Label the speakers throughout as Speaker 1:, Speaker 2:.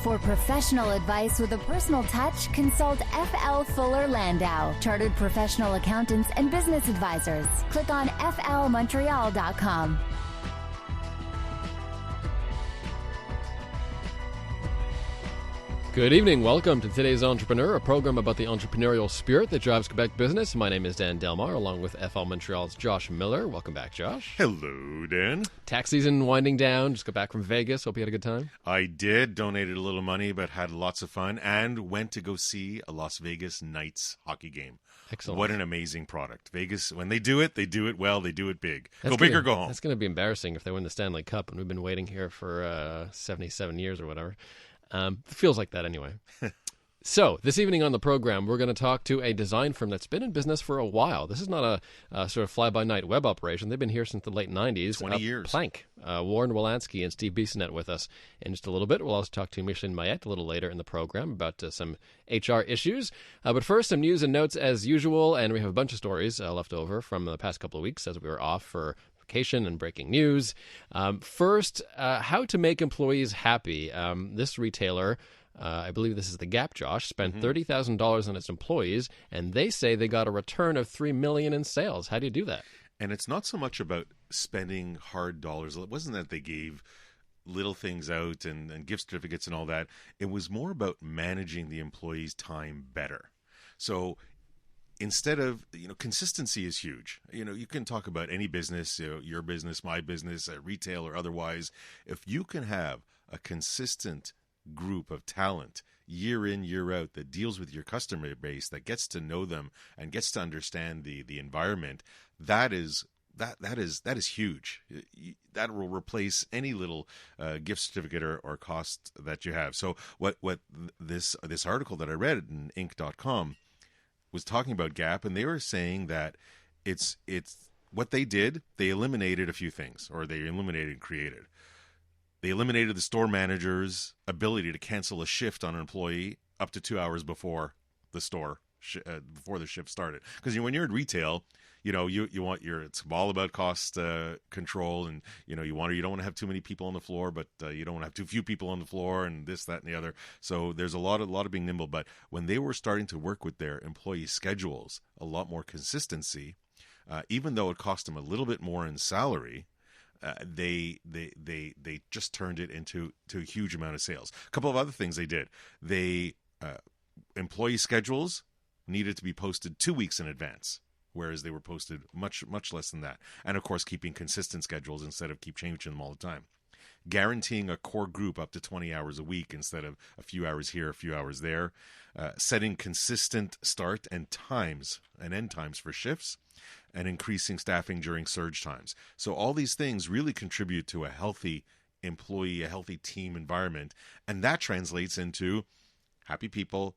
Speaker 1: For professional advice with a personal touch, consult F.L. Fuller Landau, Chartered Professional Accountants and Business Advisors. Click on flmontreal.com.
Speaker 2: Good evening. Welcome to Today's Entrepreneur, a program about the entrepreneurial spirit that drives Quebec business. My name is Dan Delmar, along with FL Montreal's Josh Miller. Welcome back, Josh.
Speaker 3: Hello, Dan.
Speaker 2: Tax season winding down. Just got back from Vegas. Hope you had a good time.
Speaker 3: I did. Donated a little money, but had lots of fun and went to go see a Las Vegas Knights hockey game.
Speaker 2: Excellent.
Speaker 3: What an amazing product. Vegas, when they do it well, they do it big. Go big or go home.
Speaker 2: That's going to be embarrassing if they win the Stanley Cup, and we've been waiting here for 77 years or whatever. It feels like that anyway. So, this evening on the program, we're going to talk to a design firm that's been in business for a while. This is not a sort of fly-by-night web operation. They've been here since the late 90s.
Speaker 3: 20 years.
Speaker 2: Plank. Warren Wilansky and Steve Bissonnette with us in just a little bit. We'll also talk to Micheline Maillet a little later in the program about some HR issues. But first, some news and notes as usual, and we have a bunch of stories left over from the past couple of weeks as we were off for vacation and breaking news. First, how to make employees happy. This retailer, I believe this is the Gap, Josh, spent $30,000 on its employees, and they say they got a return of $3 million in sales. How do you do that?
Speaker 3: And it's not so much about spending hard dollars. It wasn't that they gave little things out and gift certificates and all that. It was more about managing the employees' time better. So instead of, consistency is huge. You can talk about any business, your business, my business, retail or otherwise. If you can have a consistent group of talent year in, year out that deals with your customer base, that gets to know them and gets to understand the environment, that is huge. That will replace any little gift certificate or cost that you have. So what this article that I read in Inc.com was talking about Gap, and they were saying that it's what they did. They eliminated a few things, or they eliminated and created. They eliminated the store manager's ability to cancel a shift on an employee up to 2 hours before the before the shift started. Because when you're in retail, it's all about cost control, and you don't want to have too many people on the floor, but you don't want to have too few people on the floor, and this, that, and the other. So there's a lot of being nimble. But when they were starting to work with their employee schedules, a lot more consistency, even though it cost them a little bit more in salary, they just turned it into a huge amount of sales. A couple of other things they did. Employee schedules needed to be posted 2 weeks in advance, whereas they were posted much, much less than that. And, of course, keeping consistent schedules instead of keep changing them all the time. Guaranteeing a core group up to 20 hours a week instead of a few hours here, a few hours there. Setting consistent start and times and end times for shifts, and increasing staffing during surge times. So all these things really contribute to a healthy employee, a healthy team environment. And that translates into happy people,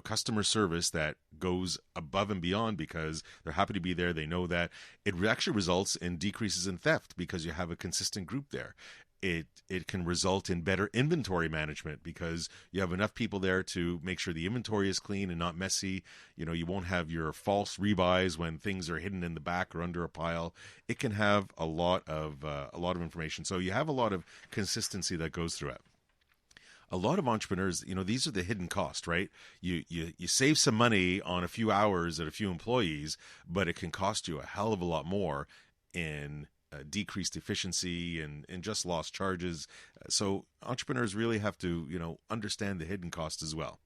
Speaker 3: customer service that goes above and beyond because they're happy to be there. They know that. It actually results in decreases in theft because you have a consistent group there. It can result in better inventory management because you have enough people there to make sure the inventory is clean and not messy. You won't have your false rebuys when things are hidden in the back or under a pile. It can have a lot of information. So you have a lot of consistency that goes through it. A lot of entrepreneurs, these are the hidden costs, right? You save some money on a few hours at a few employees, but it can cost you a hell of a lot more in decreased efficiency and just lost charges. So entrepreneurs really have to, understand the hidden costs as well.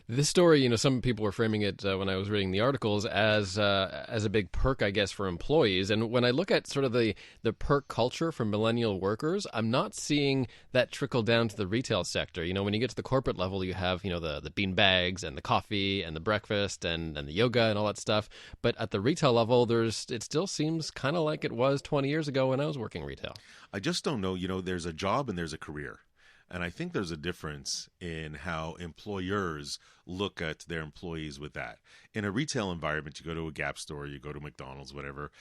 Speaker 2: This story, some people were framing it when I was reading the articles as a big perk, I guess, for employees. And when I look at sort of the perk culture for millennial workers, I'm not seeing that trickle down to the retail sector. When you get to the corporate level, you have, the bean bags and the coffee and the breakfast and the yoga and all that stuff. But at the retail level, it still seems kind of like it was 20 years ago when I was working retail.
Speaker 3: I just don't know. There's a job and there's a career. And I think there's a difference in how employers look at their employees with that. In a retail environment, you go to a Gap store, you go to McDonald's, whatever.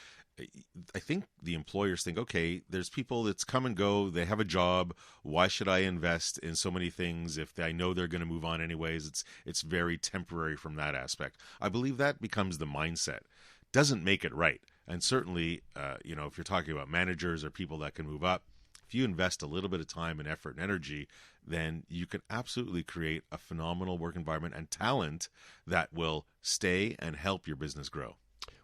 Speaker 3: I think the employers think, okay, there's people that's come and go. They have a job. Why should I invest in so many things if I know they're going to move on anyways? It's very temporary from that aspect. I believe that becomes the mindset. Doesn't make it right. And certainly, if you're talking about managers or people that can move up, if you invest a little bit of time and effort and energy, then you can absolutely create a phenomenal work environment and talent that will stay and help your business grow.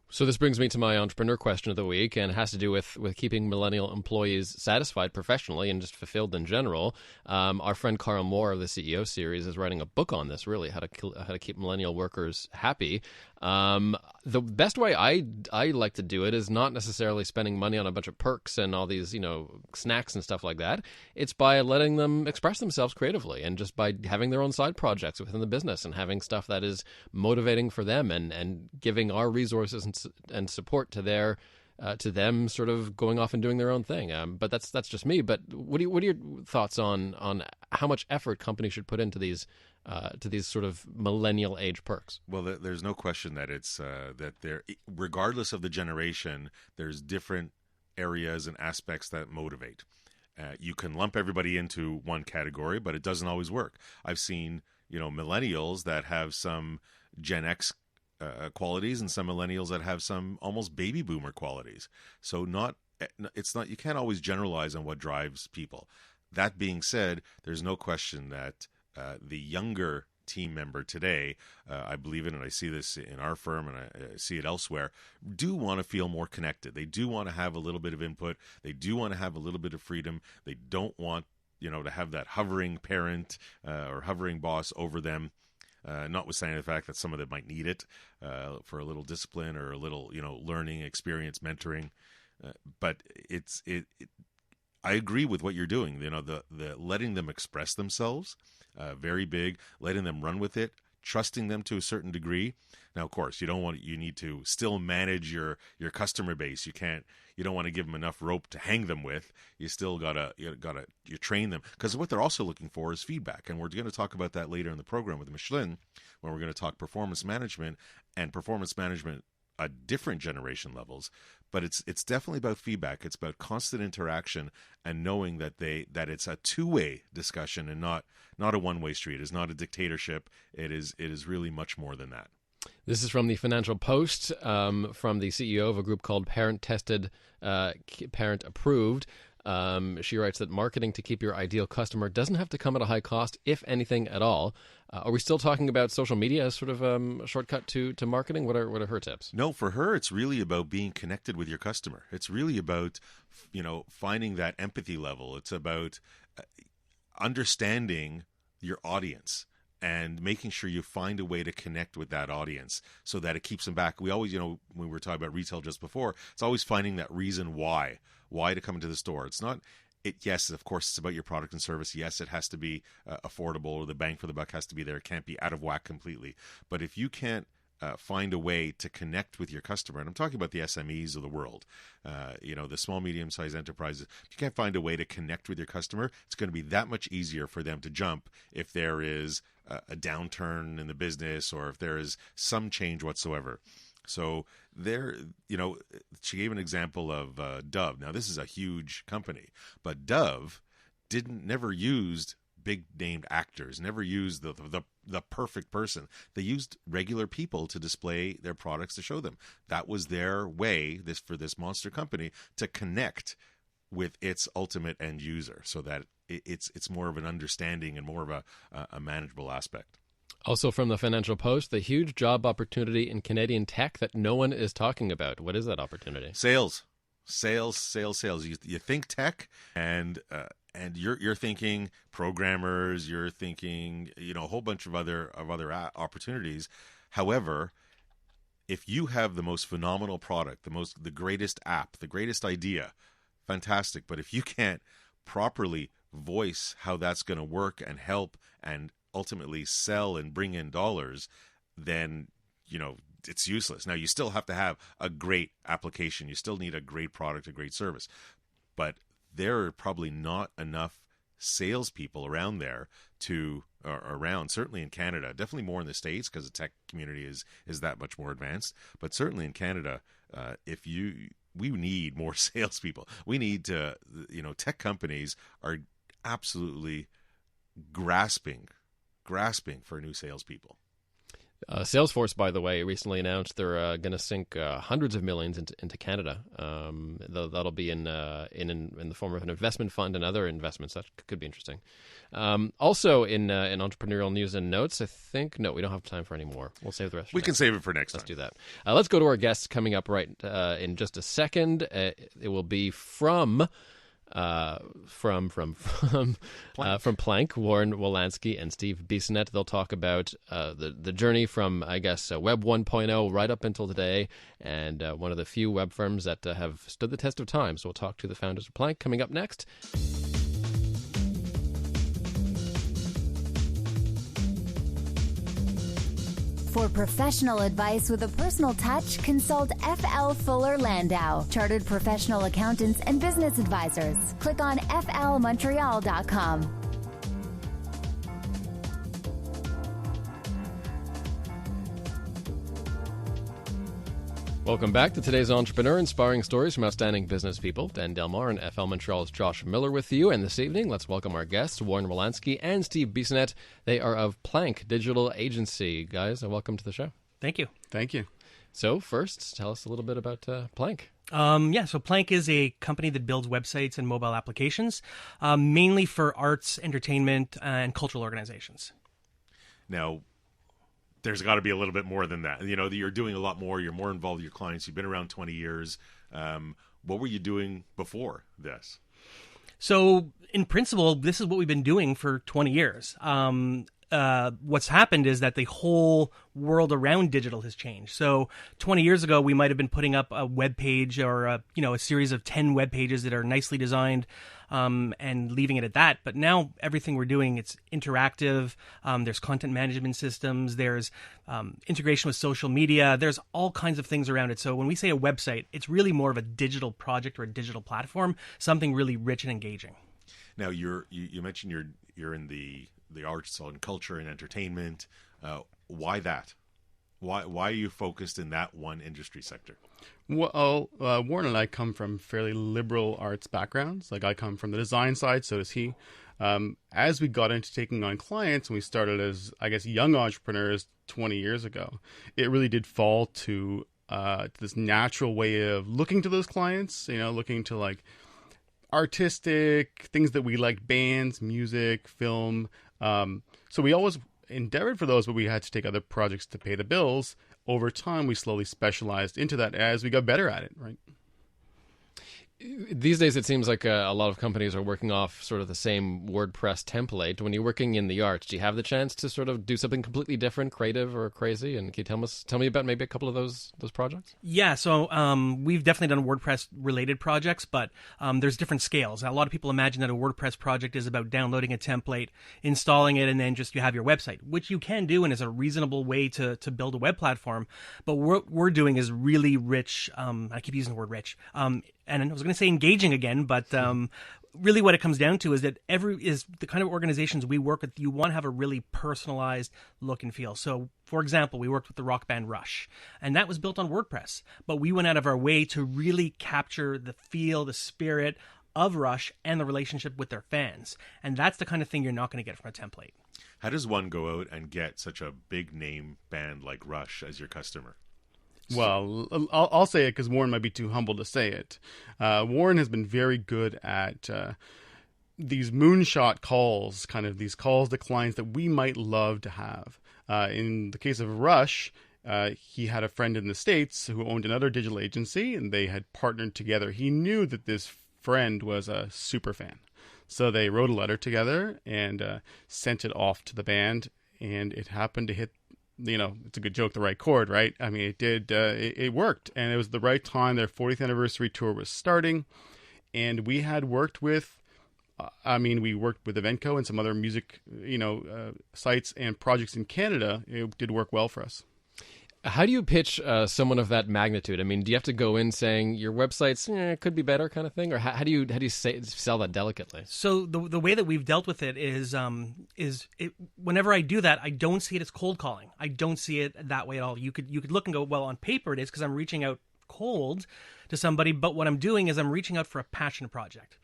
Speaker 2: So this brings me to my entrepreneur question of the week, and it has to do with keeping millennial employees satisfied professionally and just fulfilled in general. Our friend Carl Moore of the CEO series is writing a book on this, really, how to keep millennial workers happy. The best way I like to do it is not necessarily spending money on a bunch of perks and all these, snacks and stuff like that. It's by letting them express themselves creatively and just by having their own side projects within the business and having stuff that is motivating for them and giving our resources and support to them sort of going off and doing their own thing. But that's just me. But what are your thoughts on how much effort companies should put into these sort of millennial age perks?
Speaker 3: Well, there's no question that it's that there, regardless of the generation, there's different areas and aspects that motivate. You can lump everybody into one category, but it doesn't always work. I've seen millennials that have some Gen X qualities and some millennials that have some almost baby boomer qualities. So you can't always generalize on what drives people. That being said, there's no question that the younger team member today, I believe in it, I see this in our firm and I see it elsewhere, do want to feel more connected. They do want to have a little bit of input. They do want to have a little bit of freedom. They don't want to have that hovering parent or hovering boss over them. Notwithstanding the fact that some of them might need it for a little discipline or a little, learning experience, mentoring. But I agree with what you're doing. The letting them express themselves, very big. Letting them run with it, trusting them to a certain degree. Now, of course, you need to still manage your customer base. You don't want to give them enough rope to hang them with. You still you train them, because what they're also looking for is feedback. And we're going to talk about that later in the program with Micheline, when we're going to talk performance management at different generation levels. But it's definitely about feedback. It's about constant interaction and knowing that it's a two-way discussion and not a one-way street. It's not a dictatorship. It is really much more than that.
Speaker 2: This is from the Financial Post, from the CEO of a group called Parent Tested, Parent Approved. She writes that marketing to keep your ideal customer doesn't have to come at a high cost, if anything at all. Are we still talking about social media as sort of a shortcut to marketing? What are her tips?
Speaker 3: No, for her, it's really about being connected with your customer. It's really about, finding that empathy level. It's about understanding your audience and making sure you find a way to connect with that audience so that it keeps them back. We always, when we were talking about retail just before, it's always finding that reason why to come into the store. It's not, yes, of course, it's about your product and service. Yes, it has to be affordable, or the bang for the buck has to be there. It can't be out of whack completely. But if you can't find a way to connect with your customer, and I'm talking about the SMEs of the world, the small, medium-sized enterprises, if you can't find a way to connect with your customer, it's going to be that much easier for them to jump if there is a downturn in the business or if there is some change whatsoever. So she gave an example of Dove. Now, this is a huge company, but Dove never used big named actors, never used the perfect person. They used regular people to display their products, to show them. That was their way, for this monster company, to connect with its ultimate end user, so that it's more of an understanding and more of a manageable aspect.
Speaker 2: Also from the Financial Post, the huge job opportunity in Canadian tech that no one is talking about. What is that opportunity?
Speaker 3: Sales. You think tech, and you're thinking programmers. You're thinking a whole bunch of other opportunities. However, if you have the most phenomenal product, the greatest app, the greatest idea, fantastic. But if you can't properly voice how that's going to work and help and ultimately sell and bring in dollars, then it's useless. Now, you still have to have a great application. You still need a great product, a great service. But there are probably not enough salespeople around there certainly in Canada, definitely more in the States because the tech community is that much more advanced. But certainly in Canada, we need more salespeople. We need to, tech companies are absolutely grasping for new salespeople.
Speaker 2: Salesforce, by the way, recently announced they're going to sink hundreds of millions into Canada. That'll be in the form of an investment fund and other investments. That could be interesting. Also, in entrepreneurial news and notes, I think we don't have time for any more. We'll save the rest.
Speaker 3: We can save it for next time.
Speaker 2: Let's do that. Let's go to our guests coming up right in just a second. It will be from Plank, Warren Wilansky and Steve Bissonnette. They'll talk about the journey from, I guess, Web 1.0 right up until today, and one of the few web firms that have stood the test of time. So we'll talk to the founders of Plank coming up next.
Speaker 1: For professional advice with a personal touch, consult FL Fuller Landau, Chartered Professional Accountants and Business Advisors. Click on flmontreal.com.
Speaker 2: Welcome back to today's Entrepreneur, inspiring stories from outstanding business people. Dan Delmar and FL Montreal's Josh Miller with you. And this evening, let's welcome our guests, Warren Wilansky and Steve Bissonnette. They are of Plank Digital Agency. Guys, welcome to the show.
Speaker 4: Thank you.
Speaker 5: Thank you.
Speaker 2: So first, tell us a little bit about Plank.
Speaker 4: So Plank is a company that builds websites and mobile applications, mainly for arts, entertainment, and cultural organizations.
Speaker 3: Now, there's got to be a little bit more than that. You know, you're doing a lot more. You're more involved with your clients. You've been around 20 years. What were you doing before this?
Speaker 4: So, in principle, this is what we've been doing for 20 years. What's happened is that the whole world around digital has changed. So 20 years ago, we might have been putting up a web page or a series of 10 web pages that are nicely designed and leaving it at that. But now everything we're doing, it's interactive. There's content management systems. There's integration with social media. There's all kinds of things around it. So when we say a website, it's really more of a digital project or a digital platform, something really rich and engaging.
Speaker 3: Now, you mentioned you're in the arts and culture and entertainment. Why that? Why are you focused in that one industry sector?
Speaker 5: Well, Warren and I come from fairly liberal arts backgrounds. Like, I come from the design side, so does he. As we got into taking on clients, and we started as, I guess, young entrepreneurs 20 years ago, it really did fall to this natural way of looking to those clients, looking to like artistic things that we like, bands, music, film. So we always endeavored for those, but we had to take other projects to pay the bills. Over time, we slowly specialized into that as we got better at it, right?
Speaker 2: These days, it seems like a lot of companies are working off sort of the same WordPress template. When you're working in the arts, do you have the chance to sort of do something completely different, creative or crazy? And can you tell me about maybe a couple of those projects?
Speaker 4: Yeah, so we've definitely done WordPress-related projects, but there's different scales. A lot of people imagine that a WordPress project is about downloading a template, installing it, and then just you have your website, which you can do and is a reasonable way to build a web platform. But what we're doing is really rich. I keep using the word rich. And I was going to say engaging again, but really what it comes down to is that the kind of organizations we work with, you want to have a really personalized look and feel. So, for example, we worked with the rock band Rush, and that was built on WordPress. But we went out of our way to really capture the feel, the spirit of Rush and the relationship with their fans. And that's the kind of thing you're not going to get from a template.
Speaker 3: How does one go out and get such a big name band like Rush as your customer?
Speaker 5: Well, I'll say it because Warren might be too humble to say it. Warren has been very good at these moonshot calls, kind of these calls to clients that we might love to have. In the case of Rush, he had a friend in the States who owned another digital agency, and they had partnered together. He knew that this friend was a super fan. So they wrote a letter together and sent it off to the band, and it happened to hit, it's a good joke, the right chord, right? I mean, it did, it worked, and it was the right time. Their 40th anniversary tour was starting, and we had worked with, we worked with Eventco and some other music, sites and projects in Canada. It did work well for us.
Speaker 2: How do you pitch someone of that magnitude? I mean, do you have to go in saying your website's could be better kind of thing? Or how do you sell that delicately?
Speaker 4: So the way that we've dealt with it is whenever I do that, I don't see it as cold calling. I don't see it that way at all. You could look and go, well, on paper it is because I'm reaching out cold to somebody, but what I'm doing is I'm reaching out for a passion project.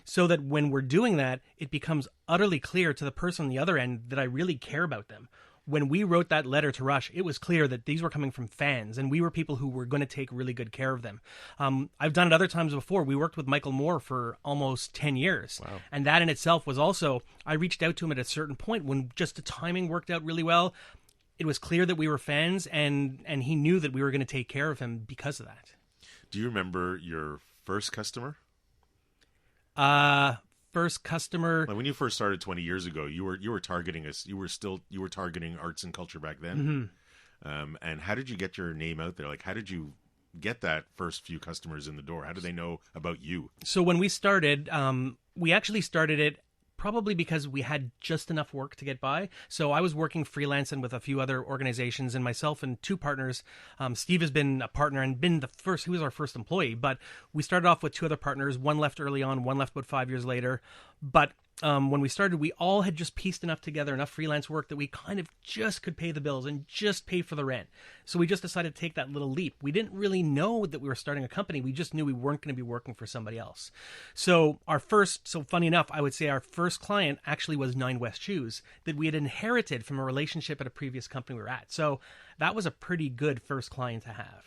Speaker 4: So that when we're doing that, it becomes utterly clear to the person on the other end that I really care about them. when we wrote that letter to Rush, it was clear that these were coming from fans, and we were people who were going to take really good care of them. I've done it other times before. We worked with Michael Moore for almost 10 years.
Speaker 2: Wow.
Speaker 4: And that in itself was also, I reached out to him at a certain point when just the timing worked out really well. It was clear that we were fans, and he knew that we were going to take care of him because of that.
Speaker 3: Do you remember your first customer?
Speaker 4: First customer.
Speaker 3: Like when you first started 20 years ago, you were targeting us. You were targeting arts and culture back then.
Speaker 4: Mm-hmm.
Speaker 3: And how did you get your name out there? Like, how did you get that first few customers in the door? How did they know about you?
Speaker 4: So when we started, we actually started it probably because we had just enough work to get by. So I was working freelance and with a few other organizations, and myself and two partners. Steve has been a partner and been he was our first employee, but we started off with two other partners. One left early on, one left about 5 years later. But when we started, we all had just pieced enough together, enough freelance work that we kind of just could pay the bills and just pay for the rent. So we just decided to take that little leap. We didn't really know that we were starting a company. We just knew we weren't going to be working for somebody else. So funny enough, I would say our first client actually was Nine West Shoes that we had inherited from a relationship at a previous company we were at. So that was a pretty good first client to have.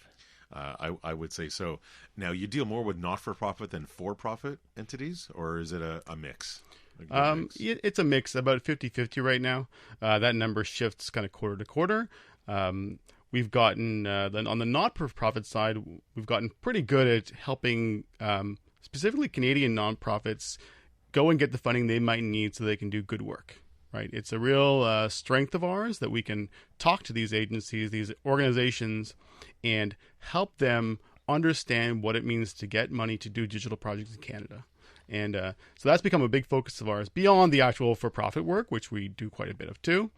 Speaker 3: I would say so. Now, you deal more with not-for-profit than for-profit entities, or is it a mix?
Speaker 5: It's a mix, about 50-50 right now. That number shifts kind of quarter to quarter. We've gotten, on the not-for-profit side, we've gotten pretty good at helping specifically Canadian nonprofits go and get the funding they might need so they can do good work. Right? It's a real strength of ours that we can talk to these agencies, these organizations, and help them understand what it means to get money to do digital projects in Canada. And so that's become a big focus of ours beyond the actual for-profit work, which we do quite a bit of too.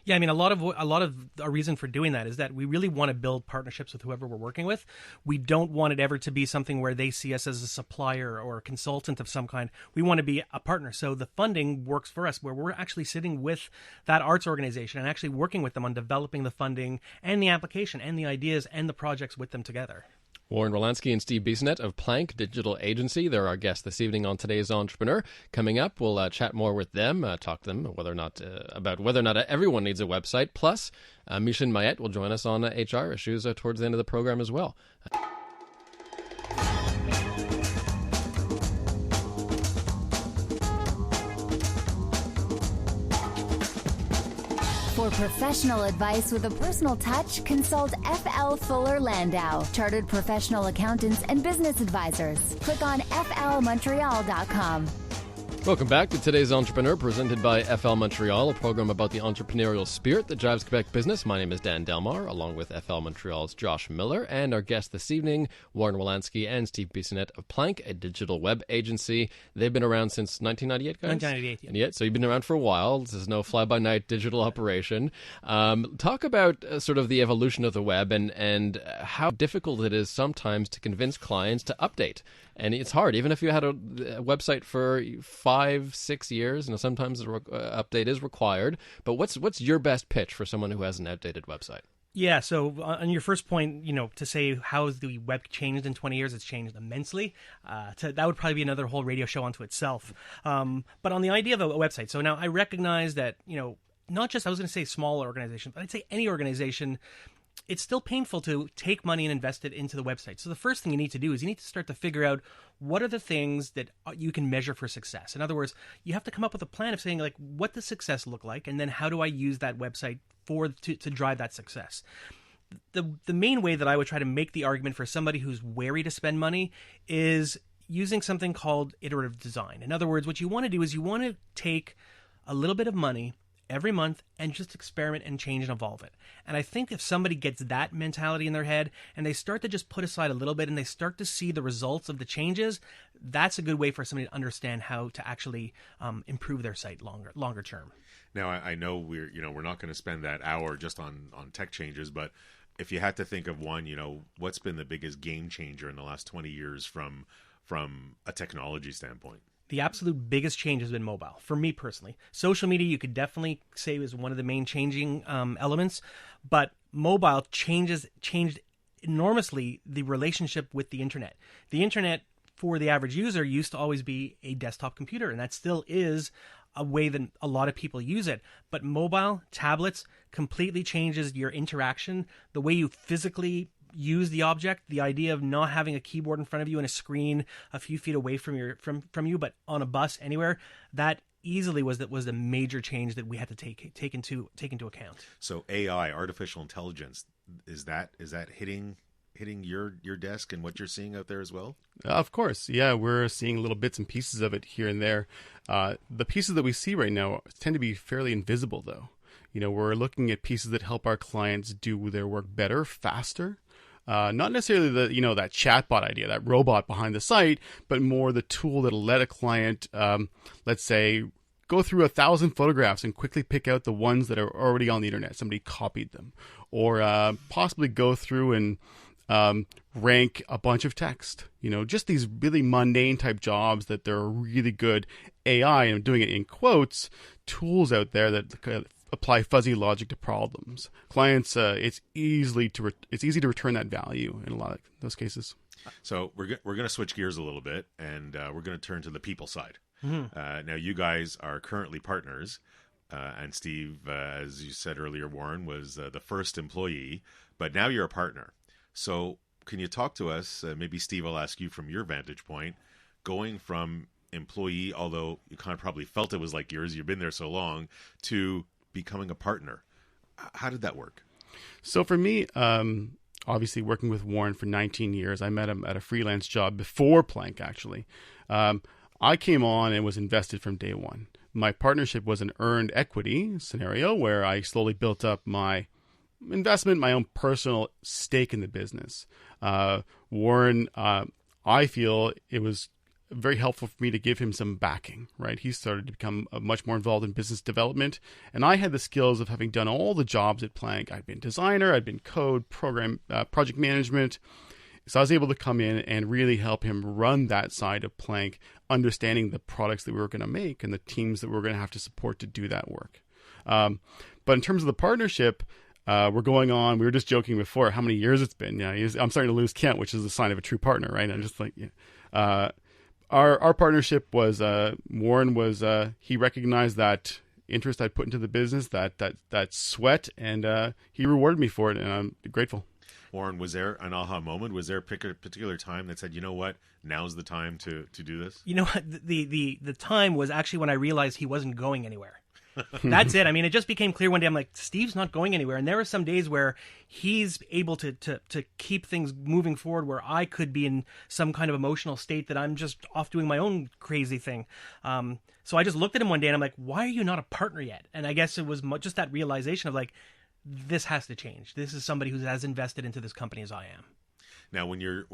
Speaker 4: Yeah, I mean, a lot of our reason for doing that is that we really want to build partnerships with whoever we're working with. We don't want it ever to be something where they see us as a supplier or a consultant of some kind. We want to be a partner. So the funding works for us, where we're actually sitting with that arts organization and actually working with them on developing the funding and the application and the ideas and the projects with them together.
Speaker 2: Warren Wilansky and Steve Bissonnette of Plank Digital Agency. They're our guests this evening on Today's Entrepreneur. Coming up, we'll chat more with them, talk to them about whether or not everyone needs a website. Plus, Micheline Maillet will join us on HR issues towards the end of the program as well.
Speaker 1: For professional advice with a personal touch, consult FL Fuller Landau, Chartered Professional Accountants and Business Advisors. Click on flmontreal.com.
Speaker 2: Welcome back to Today's Entrepreneur, presented by FL Montreal, a program about the entrepreneurial spirit that drives Quebec business. My name is Dan Delmar, along with FL Montreal's Josh Miller, and our guests this evening, Warren Wilansky and Steve Bissonnette of Plank, a digital web agency. They've been around since 1998, guys?
Speaker 4: 1998, yeah.
Speaker 2: So you've been around for a while. This is no fly-by-night digital operation. Talk about sort of the evolution of the web and how difficult it is sometimes to convince clients to update. And it's hard, even if you had a website for 5-6 years, sometimes the update is required. But what's your best pitch for someone who has an outdated website?
Speaker 4: Yeah, so on your first point, to say how has the web changed in 20 years, it's changed immensely. That would probably be another whole radio show unto itself. But on the idea of a website, so now I recognize that, not just, I was going to say small organization, but I'd say any organization, it's still painful to take money and invest it into the website. So the first thing you need to do is you need to start to figure out what are the things that you can measure for success. In other words, you have to come up with a plan of saying, like, what does success look like? And then how do I use that website to drive that success? The main way that I would try to make the argument for somebody who's wary to spend money is using something called iterative design. In other words, what you want to do is you want to take a little bit of money every month and just experiment and change and evolve it. And I think if somebody gets that mentality in their head and they start to just put aside a little bit and they start to see the results of the changes, that's a good way for somebody to understand how to actually improve their site longer term.
Speaker 3: Now, I know we're not going to spend that hour just on tech changes, but if you had to think of one, what's been the biggest game changer in the last 20 years from a technology standpoint?
Speaker 4: The absolute biggest change has been mobile, for me personally. Social media, you could definitely say, is one of the main changing elements, but mobile changed enormously the relationship with the internet. The internet, for the average user used to always be a desktop computer, and that still is a way that a lot of people use it. But mobile, tablets completely changes your interaction, the way you physically use the object, the idea of not having a keyboard in front of you and a screen a few feet away from you, but on a bus anywhere. That easily was the major change that we had to take into account.
Speaker 3: So AI, artificial intelligence, is that hitting your desk and what you're seeing out there as well?
Speaker 5: Of course, yeah, we're seeing little bits and pieces of it here and there. The pieces that we see right now tend to be fairly invisible, though. We're looking at pieces that help our clients do their work better, faster. Not necessarily that chatbot idea, that robot behind the site, but more the tool that'll let a client, let's say, go through 1,000 photographs and quickly pick out the ones that are already on the internet. Somebody copied them, or possibly go through and rank a bunch of text. Just these really mundane type jobs that there are really good AI, and I'm doing it in quotes, tools out there that apply fuzzy logic to problems. Clients, it's easy to return that value in a lot of those cases.
Speaker 3: So we're going to switch gears a little bit, and we're going to turn to the people side. Mm-hmm. Now, you guys are currently partners, and Steve, as you said earlier, Warren was the first employee, but now you're a partner. So can you talk to us? Maybe Steve, I'll ask you from your vantage point, going from employee, although you kind of probably felt it was like yours, you've been there so long, to becoming a partner. How did that work?
Speaker 5: So for me, obviously working with Warren for 19 years, I met him at a freelance job before Plank, actually. I came on and was invested from day one. My partnership was an earned equity scenario where I slowly built up my investment, my own personal stake in the business. Warren, I feel it was very helpful for me to give him some backing, right? He started to become much more involved in business development, and I had the skills of having done all the jobs at Plank. I'd been designer, I'd been code, program, project management. So I was able to come in and really help him run that side of Plank, understanding the products that we were going to make and the teams that we were going to have to support to do that work. But in terms of the partnership, we're going on, we were just joking before how many years it's been. Yeah, I'm starting to lose count, which is a sign of a true partner, right? I'm just like, yeah. Our partnership was, Warren was, he recognized that interest I put into the business, that sweat, and he rewarded me for it, and I'm grateful.
Speaker 3: Warren, was there an aha moment? Was there a particular time that said, you know what, now's the time to do this?
Speaker 4: You know what, the time was actually when I realized he wasn't going anywhere. That's it. I mean, it just became clear one day. I'm like, Steve's not going anywhere. And there are some days where he's able to keep things moving forward, where I could be in some kind of emotional state that I'm just off doing my own crazy thing. So I just looked at him one day and I'm like, why are you not a partner yet? And I guess it was just that realization of like, this has to change. This is somebody who has invested into this company as I am.
Speaker 3: Now, when you're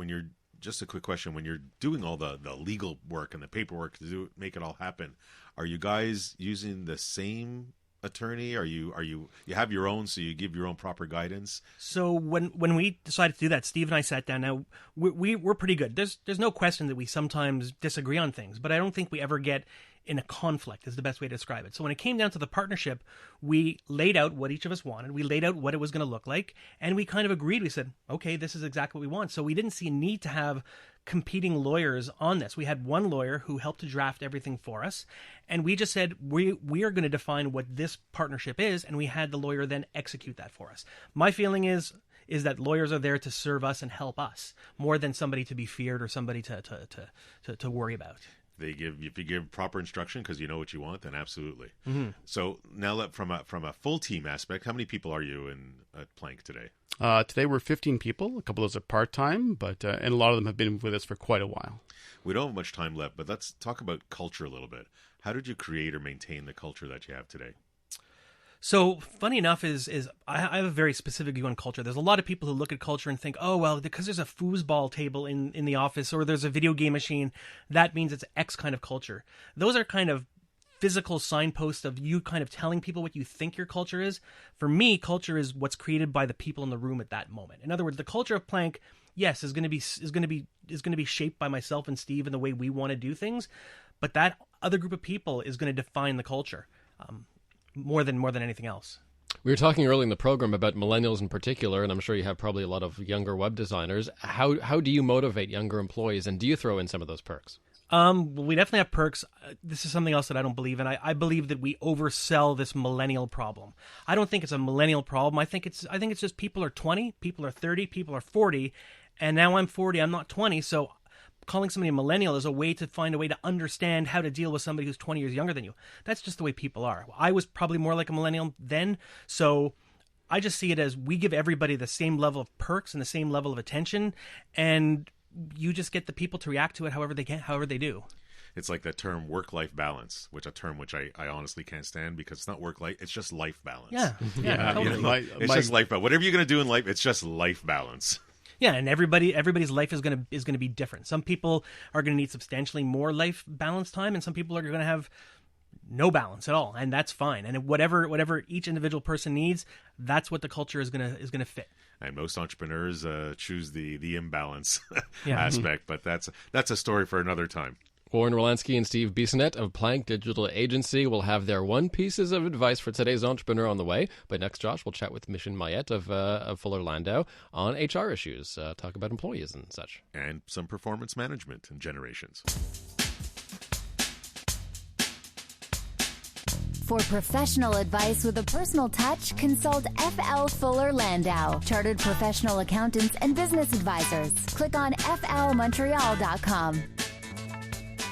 Speaker 3: just a quick question, when you're doing all the legal work and the paperwork to make it all happen, are you guys using the same attorney? Are you have your own, so you give your own proper guidance?
Speaker 4: So when we decided to do that, Steve and I sat down. Now we're pretty good. There's no question that we sometimes disagree on things, but I don't think we ever get in a conflict is the best way to describe it. So when it came down to the partnership, we laid out what each of us wanted. We laid out what it was going to look like, and we kind of agreed. We said, okay, this is exactly what we want. So we didn't see a need to have competing lawyers on this. We had one lawyer who helped to draft everything for us, and we just said, we are going to define what this partnership is, and we had the lawyer then execute that for us. My feeling is that lawyers are there to serve us and help us more than somebody to be feared or somebody to worry about.
Speaker 3: If you give proper instruction because you know what you want, then absolutely.
Speaker 4: Mm-hmm.
Speaker 3: So now, from a full team aspect, how many people are you at Plank today?
Speaker 5: Today we're 15 people. A couple of those are part-time, but and a lot of them have been with us for quite a while.
Speaker 3: We don't have much time left, but let's talk about culture a little bit. How did you create or maintain the culture that you have today?
Speaker 4: So funny enough is I have a very specific view on culture. There's a lot of people who look at culture and think, oh, well, because there's a foosball table in the office or there's a video game machine, that means it's X kind of culture. Those are kind of physical signposts of you kind of telling people what you think your culture is. For me, culture is what's created by the people in the room at that moment. In other words, the culture of Plank, yes, is going to be shaped by myself and Steve and the way we want to do things, but that other group of people is going to define the culture. More than anything else.
Speaker 2: We were talking early in the program about millennials in particular, and I'm sure you have probably a lot of younger web designers. How do you motivate younger employees, and do you throw in some of those perks?
Speaker 4: We definitely have perks. This is something else that I don't believe in. I believe that we oversell this millennial problem. I don't think it's a millennial problem. I think it's just people are 20, people are 30, people are 40, and now I'm 40, I'm not 20, so calling somebody a millennial is a way to find a way to understand how to deal with somebody who's 20 years younger than you. That's just the way people are. I was probably more like a millennial then, so I just see it as we give everybody the same level of perks and the same level of attention, and you just get the people to react to it however they do.
Speaker 3: It's like that term work-life balance, which I honestly can't stand, because it's not work-life, it's just life balance.
Speaker 4: Yeah, totally.
Speaker 3: You know, it's just life balance. Whatever you're going to do in life, it's just life balance.
Speaker 4: Yeah, and everybody's life is going to be different. Some people are going to need substantially more life balance time, and some people are going to have no balance at all, and that's fine. And whatever each individual person needs, that's what the culture is going to fit.
Speaker 3: And most entrepreneurs choose the imbalance aspect, but that's a story for another time.
Speaker 2: Warren Wilansky and Steve Bissonnette of Plank Digital Agency will have their one pieces of advice for today's entrepreneur on the way. But next, Josh, we'll chat with Micheline Maillet of Fuller Landau on HR issues, talk about employees and such.
Speaker 3: And some performance management and generations.
Speaker 1: For professional advice with a personal touch, consult FL Fuller Landau, Chartered Professional Accountants and Business Advisors. Click on flmontreal.com.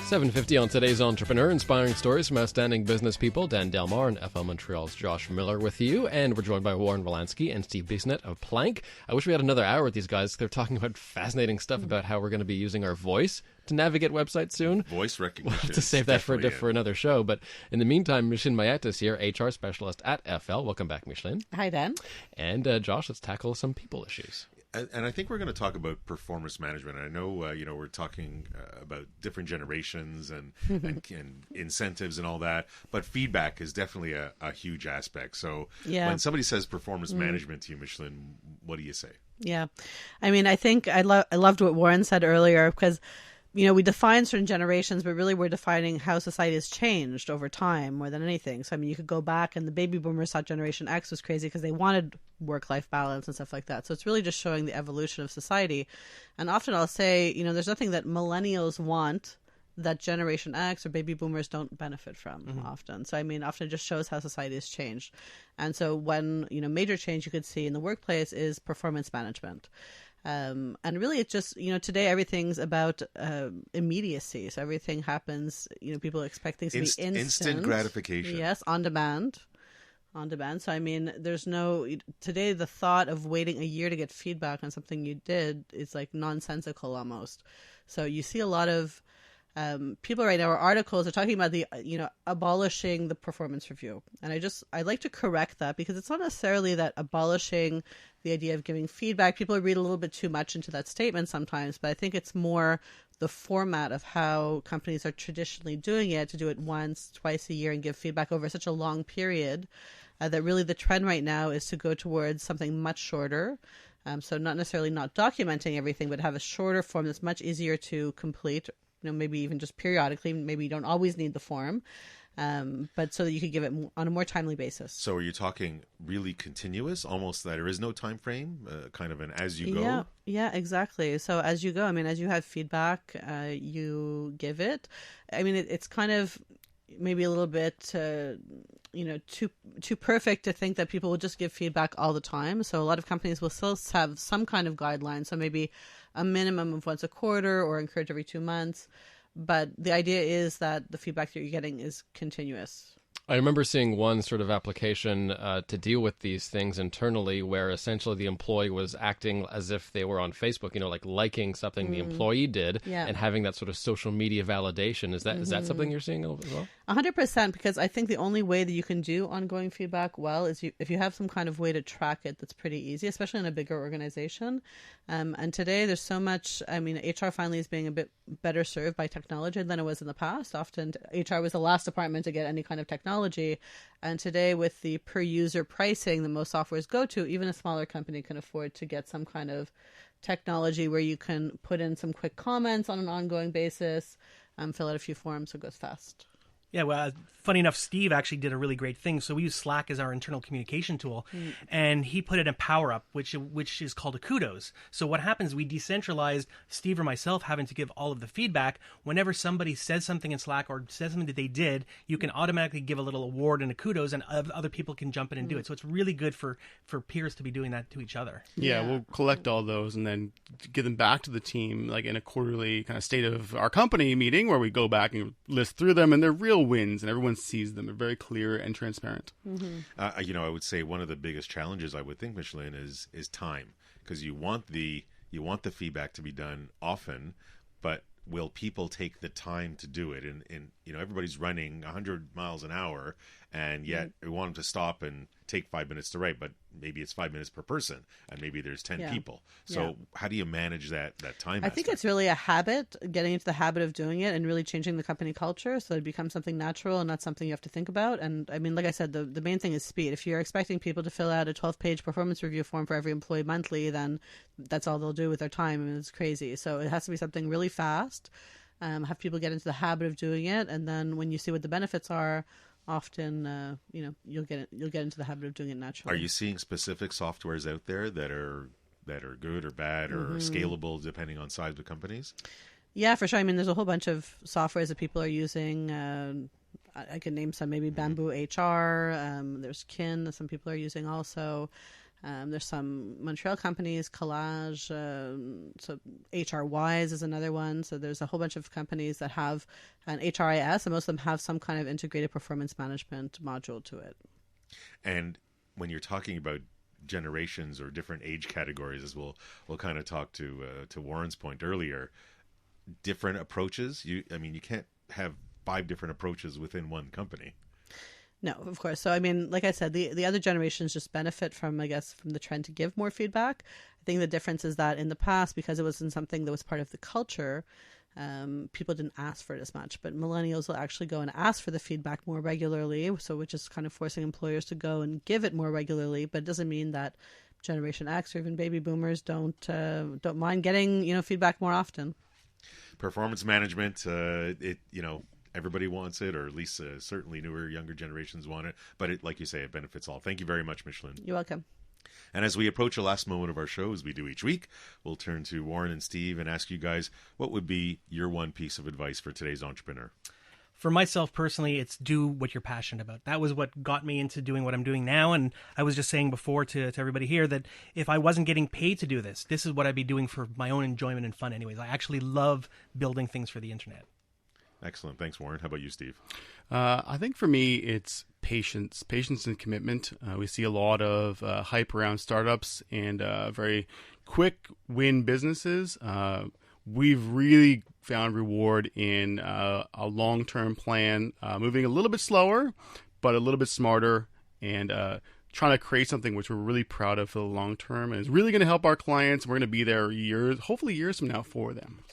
Speaker 2: 7:50 on today's Entrepreneur, inspiring stories from outstanding business people. Dan Delmar and FL Montreal's Josh Miller with you, and we're joined by Warren Wilansky and Steve Bissonnette of Plank. I wish we had another hour with these guys. They're talking about fascinating stuff about how we're going to be using our voice to navigate websites soon.
Speaker 3: Voice recognition.
Speaker 2: We'll have to save that for another show. But in the meantime, Micheline Maillet is here, HR specialist at FL. Welcome back, Micheline.
Speaker 6: Hi, Dan.
Speaker 2: And Josh, let's tackle some people issues.
Speaker 3: And I think we're going to talk about performance management. I know, we're talking about different generations and incentives and all that, but feedback is definitely a huge aspect. So when somebody says performance management to you, Micheline, what do you say?
Speaker 6: Yeah. I mean, I think I loved what Warren said earlier, because we define certain generations, but really we're defining how society has changed over time more than anything. So, I mean, you could go back, and the baby boomers thought Generation X was crazy because they wanted work-life balance and stuff like that. So it's really just showing the evolution of society. And often I'll say, there's nothing that millennials want that Generation X or baby boomers don't benefit from often. So, I mean, often it just shows how society has changed. And so when, major change you could see in the workplace is performance management. And really, it's just, today everything's about immediacy. So everything happens, people expect things to be
Speaker 3: instant gratification.
Speaker 6: Yes, on demand. So, I mean, today the thought of waiting a year to get feedback on something you did is like nonsensical almost. So you see a lot of people right now, or articles are talking about the, abolishing the performance review. And I like to correct that, because it's not necessarily that abolishing the idea of giving feedback. People read a little bit too much into that statement sometimes, but I think it's more the format of how companies are traditionally doing it, to do it once, twice a year and give feedback over such a long period, that really the trend right now is to go towards something much shorter. So not necessarily not documenting everything, but have a shorter form that's much easier to complete, maybe even just periodically. Maybe you don't always need the form, but so that you could give it on a more timely basis.
Speaker 3: So are you talking really continuous, almost that there is no time frame, kind of an as you go?
Speaker 6: Yeah, exactly. So as you go, I mean, as you have feedback, you give it. I mean, it's kind of maybe a little bit, too perfect to think that people will just give feedback all the time. So a lot of companies will still have some kind of guideline. So maybe a minimum of once a quarter, or encourage every 2 months. But the idea is that the feedback that you're getting is continuous.
Speaker 2: I remember seeing one sort of application to deal with these things internally, where essentially the employee was acting as if they were on Facebook, like liking something the employee did, and having that sort of social media validation. Is that something you're seeing as well?
Speaker 6: 100%, because I think the only way that you can do ongoing feedback well is if you have some kind of way to track it that's pretty easy, especially in a bigger organization. And today there's so much, I mean, HR finally is being a bit better served by technology than it was in the past. Often HR was the last department to get any kind of technology. And today, with the per user pricing that most softwares go to, even a smaller company can afford to get some kind of technology where you can put in some quick comments on an ongoing basis, fill out a few forms, so it goes fast.
Speaker 4: Yeah, well, funny enough, Steve actually did a really great thing. So we use Slack as our internal communication tool, and he put in a power up, which is called a kudos. So what happens, we decentralized Steve or myself having to give all of the feedback. Whenever somebody says something in Slack or says something that they did, you can automatically give a little award and a kudos, and other people can jump in and do it. So it's really good for peers to be doing that to each other.
Speaker 5: Yeah, we'll collect all those and then give them back to the team, like in a quarterly kind of state of our company meeting where we go back and list through them, and they're real wins, and everyone sees them. They're very clear and transparent.
Speaker 3: I would say one of the biggest challenges, I would think, Micheline, is time, because you want the feedback to be done often, but will people take the time to do it? And everybody's running 100 miles an hour, and yet we want them to stop and take 5 minutes to write, but maybe it's 5 minutes per person, and maybe there's 10 people. So how do you manage that time
Speaker 6: I think it's really a habit, getting into the habit of doing it and really changing the company culture so it becomes something natural and not something you have to think about. And I mean, like I said, the main thing is speed. If you're expecting people to fill out a 12-page performance review form for every employee monthly, then that's all they'll do with their time, and it's crazy. So it has to be something really fast, have people get into the habit of doing it, and then when you see what the benefits are, often you'll get into the habit of doing it naturally.
Speaker 3: Are you seeing specific softwares out there that are good or bad or scalable depending on size of companies?
Speaker 6: Yeah, for sure. I mean, there's a whole bunch of softwares that people are using. I can name some, maybe Bamboo HR. There's Kin that some people are using also. There's some Montreal companies, Collage, so HRWise is another one. So there's a whole bunch of companies that have an HRIS, and most of them have some kind of integrated performance management module to it.
Speaker 3: And when you're talking about generations or different age categories, as we'll kind of talk to Warren's point earlier, different approaches. You can't have 5 different approaches within one company.
Speaker 6: No, of course. So, I mean, like I said, the other generations just benefit from the trend to give more feedback. I think the difference is that in the past, because it wasn't something that was part of the culture, people didn't ask for it as much. But millennials will actually go and ask for the feedback more regularly, so which is kind of forcing employers to go and give it more regularly. But it doesn't mean that Generation X or even baby boomers don't mind getting feedback more often.
Speaker 3: Performance management, everybody wants it, or at least certainly newer, younger generations want it. But like you say, it benefits all. Thank you very much, Micheline.
Speaker 6: You're welcome.
Speaker 3: And as we approach the last moment of our show, as we do each week, we'll turn to Warren and Steve and ask you guys, what would be your one piece of advice for today's entrepreneur?
Speaker 4: For myself personally, it's do what you're passionate about. That was what got me into doing what I'm doing now. And I was just saying before to everybody here that if I wasn't getting paid to do this is what I'd be doing for my own enjoyment and fun anyways. I actually love building things for the internet.
Speaker 3: Excellent. Thanks, Warren. How about you, Steve?
Speaker 5: I think for me, it's patience and commitment. We see a lot of hype around startups and very quick win businesses. We've really found reward in a long-term plan, moving a little bit slower, but a little bit smarter, and trying to create something which we're really proud of for the long term, and is really going to help our clients. We're going to be there hopefully years from now for them.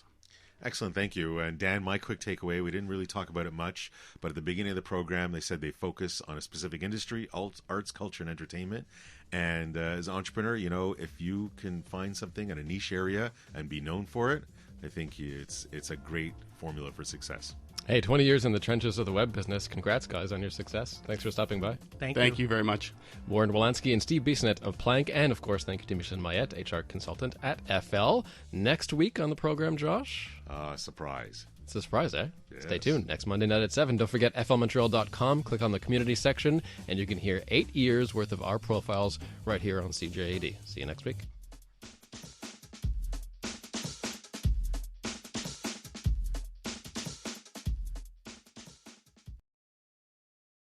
Speaker 3: Excellent. Thank you. And Dan, my quick takeaway, we didn't really talk about it much, but at the beginning of the program, they said they focus on a specific industry, arts, culture, and entertainment. And as an entrepreneur, if you can find something in a niche area and be known for it, I think it's a great formula for success.
Speaker 2: Hey, 20 years in the trenches of the web business. Congrats, guys, on your success. Thanks for stopping by.
Speaker 5: Thank you very much.
Speaker 2: Warren Wilansky and Steve Bissonnette of Plank, and, of course, thank you to Micheline Maillet, HR consultant at FL. Next week on the program, Josh?
Speaker 3: Surprise.
Speaker 2: It's a surprise, eh?
Speaker 3: Yes.
Speaker 2: Stay tuned. Next Monday night at 7. Don't forget flmontreal.com. Click on the community section, and you can hear 8 years worth of our profiles right here on CJAD. See you next week.